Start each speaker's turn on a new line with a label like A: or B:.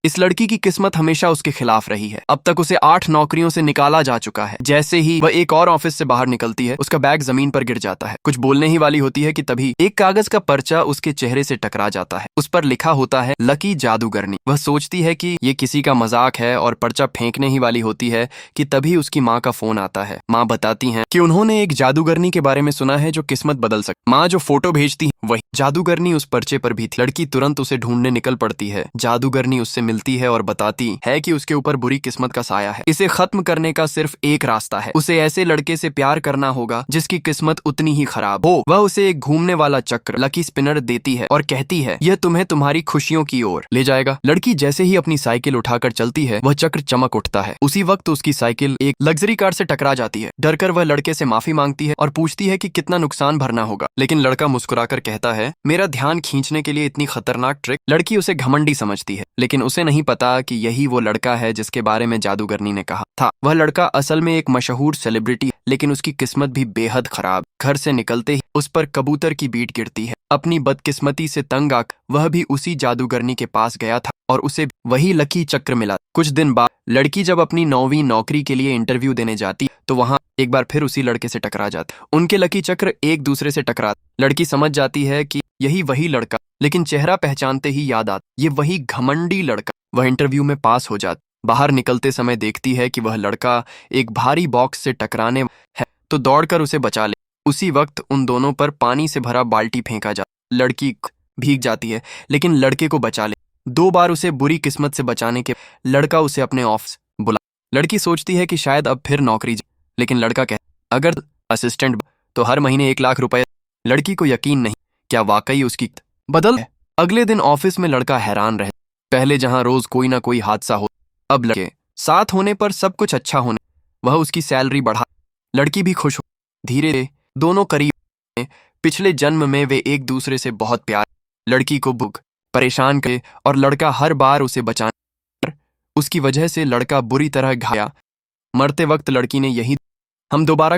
A: इस लड़की की किस्मत हमेशा उसके खिलाफ रही है। अब तक उसे 8 नौकरियों से निकाला जा चुका है। जैसे ही वह एक और ऑफिस से बाहर निकलती है, उसका बैग जमीन पर गिर जाता है। कुछ बोलने ही वाली होती है कि तभी एक कागज का पर्चा उसके चेहरे से टकरा जाता है। उस पर लिखा होता है लकी जादूगरनी। वह सोचती है कि ये किसी का मजाक है और पर्चा फेंकने ही वाली होती है कि तभी उसकी माँ का फोन आता है। माँ बताती हैं कि उन्होंने एक जादूगरनी के बारे में सुना है जो किस्मत बदल सकती। माँ जो फोटो भेजती है वही जादूगरनी उस पर्चे पर भी थी। लड़की तुरंत उसे ढूंढने निकल पड़ती है। जादूगरनी उससे मिलती है और बताती है कि उसके ऊपर बुरी किस्मत का साया है। इसे खत्म करने का सिर्फ एक रास्ता है, उसे ऐसे लड़के से प्यार करना होगा जिसकी किस्मत उतनी ही खराब हो। वह उसे एक घूमने वाला चक्र लकी स्पिनर देती है और कहती है यह तुम्हें तुम्हारी खुशियों की ओर ले जाएगा। लड़की जैसे ही अपनी साइकिल उठाकर चलती है, वह चक्र चमक उठता है। उसी वक्त उसकी साइकिल एक लग्जरी कार से टकरा जाती है। डरकर वह लड़के से माफी मांगती है और पूछती है कि कितना नुकसान भरना होगा, लेकिन लड़का मुस्कुराकर कहता है मेरा ध्यान खींचने के लिए इतनी खतरनाक ट्रिक। लड़की उसे घमंडी समझती है, लेकिन उसे नहीं पता कि यही वो लड़का है जिसके बारे में जादूगरनी ने कहा था। वह लड़का असल में एक मशहूर सेलिब्रिटी, लेकिन उसकी किस्मत भी बेहद खराब। घर से निकलते ही उस पर कबूतर की बीट गिरती है। अपनी बदकिस्मती से तंग आकर वह भी उसी जादूगरनी के पास गया था और उसे वही लकी चक्र मिला। कुछ दिन बाद लड़की जब अपनी 9वीं नौकरी के लिए इंटरव्यू देने जाती तो वहां एक बार फिर उसी लड़के से टकरा जाता। उनके लकी चक्र एक दूसरे से टकरा। लड़की समझ जाती है कि यही वही लड़का, लेकिन चेहरा पहचानते ही याद आता ये वही घमंडी लड़का। वह इंटरव्यू में पास हो जाता। बाहर निकलते समय देखती है कि वह लड़का एक भारी बॉक्स से टकराने है तो दौड़कर उसे बचा ले। उसी वक्त उन दोनों पर पानी से भरा बाल्टी फेंका जाता। लड़की भीग जाती है, लेकिन लड़के को बचा ले। 2 बार उसे बुरी किस्मत से बचाने के लड़का उसे अपने ऑफिस बुला। लड़की सोचती है कि शायद अब फिर नौकरी, लेकिन लड़का कहता अगर असिस्टेंट तो हर महीने 1 लाख रुपए। लड़की को यकीन नहीं, क्या वाकई उसकी बदल है। अगले दिन ऑफिस में लड़का हैरान रहे। पहले जहां रोज कोई ना कोई हादसा हो, अब लड़के साथ होने पर सब कुछ अच्छा होने। वह उसकी सैलरी बढ़ा, लड़की भी खुश हो। धीरे धीरे दोनों करीब। पिछले जन्म में वे एक दूसरे से बहुत प्यार। लड़की को भूख परेशान करे और लड़का हर बार उसे बचाने। उसकी वजह से लड़का बुरी तरह घायल। मरते वक्त लड़की ने यही हम दोबारा